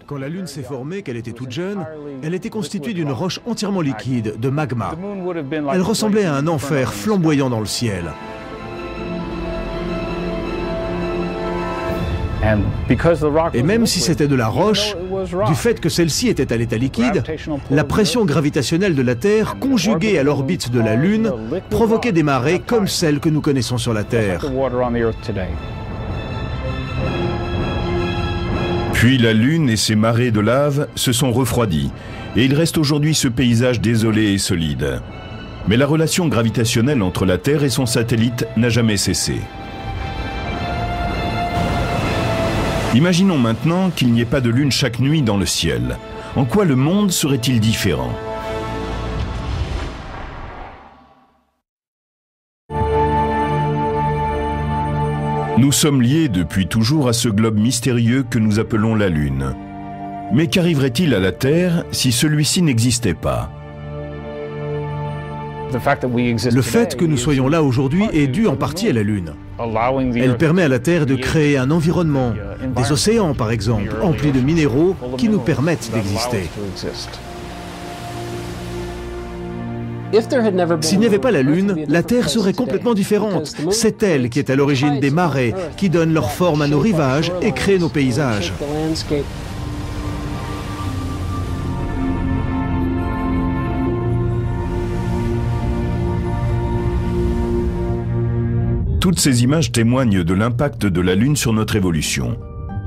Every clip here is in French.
Quand la Lune s'est formée, qu'elle était toute jeune, elle était constituée d'une roche entièrement liquide, de magma. Elle ressemblait à un enfer flamboyant dans le ciel. Et même si c'était de la roche, du fait que celle-ci était à l'état liquide, la pression gravitationnelle de la Terre, conjuguée à l'orbite de la Lune, provoquait des marées comme celles que nous connaissons sur la Terre. Puis la Lune et ses marées de lave se sont refroidies, et il reste aujourd'hui ce paysage désolé et solide. Mais la relation gravitationnelle entre la Terre et son satellite n'a jamais cessé. Imaginons maintenant qu'il n'y ait pas de lune chaque nuit dans le ciel. En quoi le monde serait-il différent ? Nous sommes liés depuis toujours à ce globe mystérieux que nous appelons la Lune. Mais qu'arriverait-il à la Terre si celui-ci n'existait pas ? Le fait que nous soyons là aujourd'hui est dû en partie à la Lune. Elle permet à la Terre de créer un environnement, des océans par exemple, emplis de minéraux qui nous permettent d'exister. S'il n'y avait pas la Lune, la Terre serait complètement différente. C'est elle qui est à l'origine des marées, qui donnent leur forme à nos rivages et créent nos paysages. Toutes ces images témoignent de l'impact de la Lune sur notre évolution.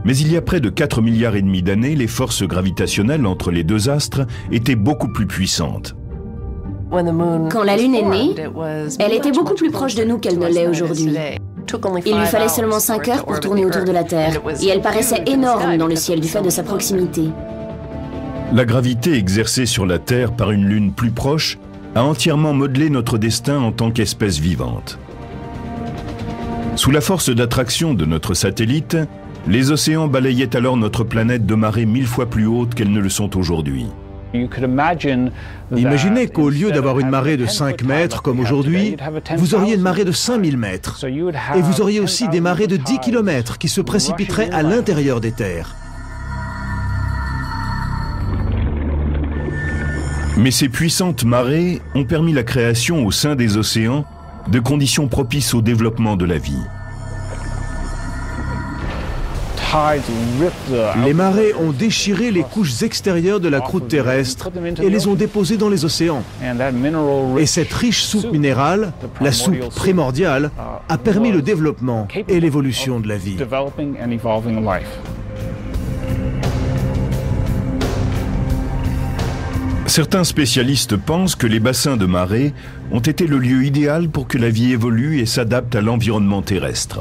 Mais il y a près de 4,5 milliards d'années, les forces gravitationnelles entre les deux astres étaient beaucoup plus puissantes. Quand la Lune est née, elle était beaucoup plus proche de nous qu'elle ne l'est aujourd'hui. Il lui fallait seulement 5 heures pour tourner autour de la Terre, et elle paraissait énorme dans le ciel du fait de sa proximité. La gravité exercée sur la Terre par une Lune plus proche a entièrement modelé notre destin en tant qu'espèce vivante. Sous la force d'attraction de notre satellite, les océans balayaient alors notre planète de marées 1000 fois plus hautes qu'elles ne le sont aujourd'hui. Imaginez qu'au lieu d'avoir une marée de 5 mètres comme aujourd'hui, vous auriez une marée de 5000 mètres. Et vous auriez aussi des marées de 10 km qui se précipiteraient à l'intérieur des terres. Mais ces puissantes marées ont permis la création au sein des océans de conditions propices au développement de la vie. Les marées ont déchiré les couches extérieures de la croûte terrestre et les ont déposées dans les océans. Et cette riche soupe minérale, la soupe primordiale, a permis le développement et l'évolution de la vie. Certains spécialistes pensent que les bassins de marée ont été le lieu idéal pour que la vie évolue et s'adapte à l'environnement terrestre.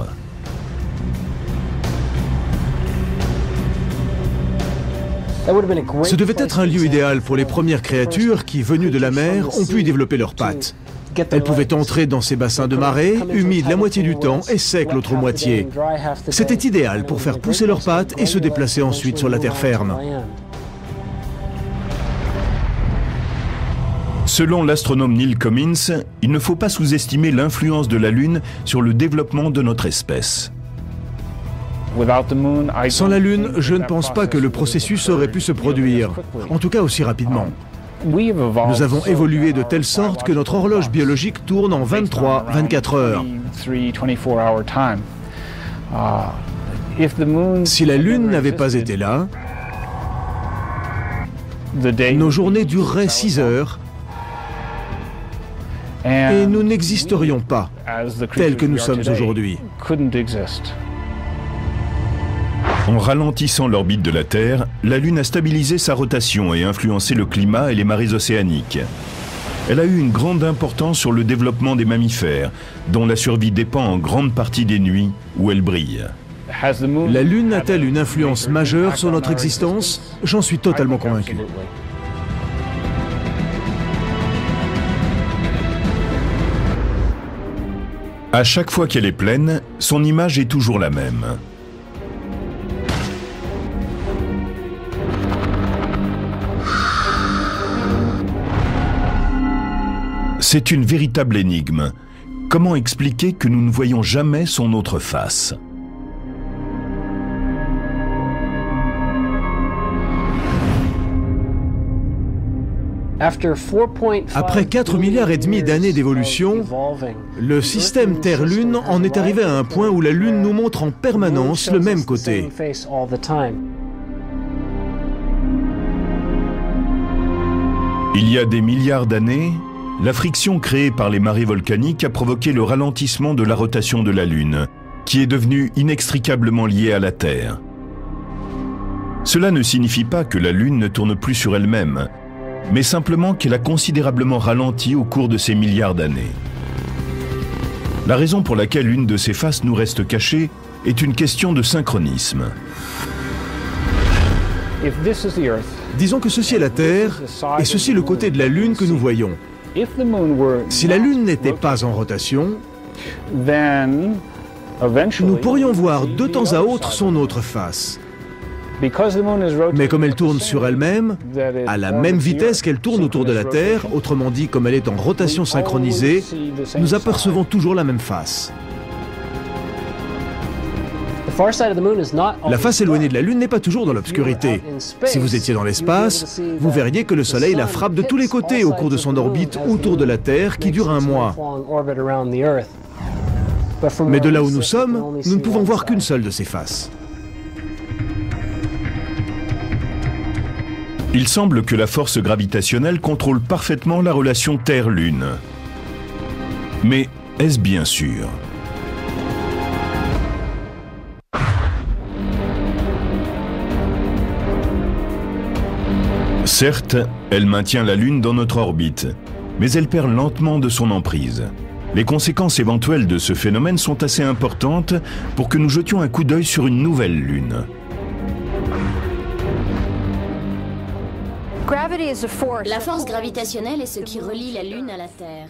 Ce devait être un lieu idéal pour les premières créatures qui, venues de la mer, ont pu y développer leurs pattes. Elles pouvaient entrer dans ces bassins de marée, humides la moitié du temps et secs l'autre moitié. C'était idéal pour faire pousser leurs pattes et se déplacer ensuite sur la terre ferme. Selon l'astronome Neil Cummins, il ne faut pas sous-estimer l'influence de la Lune sur le développement de notre espèce. Sans la Lune, je ne pense pas que le processus aurait pu se produire, en tout cas aussi rapidement. Nous avons évolué de telle sorte que notre horloge biologique tourne en 23-24 heures. Si la Lune n'avait pas été là, nos journées dureraient 6 heures et nous n'existerions pas tels que nous sommes aujourd'hui. En ralentissant l'orbite de la Terre, la Lune a stabilisé sa rotation et influencé le climat et les marées océaniques. Elle a eu une grande importance sur le développement des mammifères, dont la survie dépend en grande partie des nuits où elle brille. La Lune a-t-elle une influence majeure sur notre existence? J'en suis totalement convaincu. À chaque fois qu'elle est pleine, son image est toujours la même. C'est une véritable énigme. Comment expliquer que nous ne voyons jamais son autre face ? Après 4,5 milliards d'années d'évolution, le système Terre-Lune en est arrivé à un point où la Lune nous montre en permanence le même côté. Il y a des milliards d'années, la friction créée par les marées volcaniques a provoqué le ralentissement de la rotation de la Lune, qui est devenue inextricablement liée à la Terre. Cela ne signifie pas que la Lune ne tourne plus sur elle-même, mais simplement qu'elle a considérablement ralenti au cours de ces milliards d'années. La raison pour laquelle une de ses faces nous reste cachée est une question de synchronisme. Disons que ceci est la Terre, et ceci le côté de la Lune que nous voyons. Si la Lune n'était pas en rotation, nous pourrions voir de temps à autre son autre face. Mais comme elle tourne sur elle-même, à la même vitesse qu'elle tourne autour de la Terre, autrement dit comme elle est en rotation synchronisée, nous apercevons toujours la même face. La face éloignée de la Lune n'est pas toujours dans l'obscurité. Si vous étiez dans l'espace, vous verriez que le Soleil la frappe de tous les côtés au cours de son orbite autour de la Terre qui dure un mois. Mais de là où nous sommes, nous ne pouvons voir qu'une seule de ces faces. Il semble que la force gravitationnelle contrôle parfaitement la relation Terre-Lune. Mais est-ce bien sûr ? Certes, elle maintient la Lune dans notre orbite, mais elle perd lentement de son emprise. Les conséquences éventuelles de ce phénomène sont assez importantes pour que nous jetions un coup d'œil sur une nouvelle Lune. La force gravitationnelle est ce qui relie la Lune à la Terre.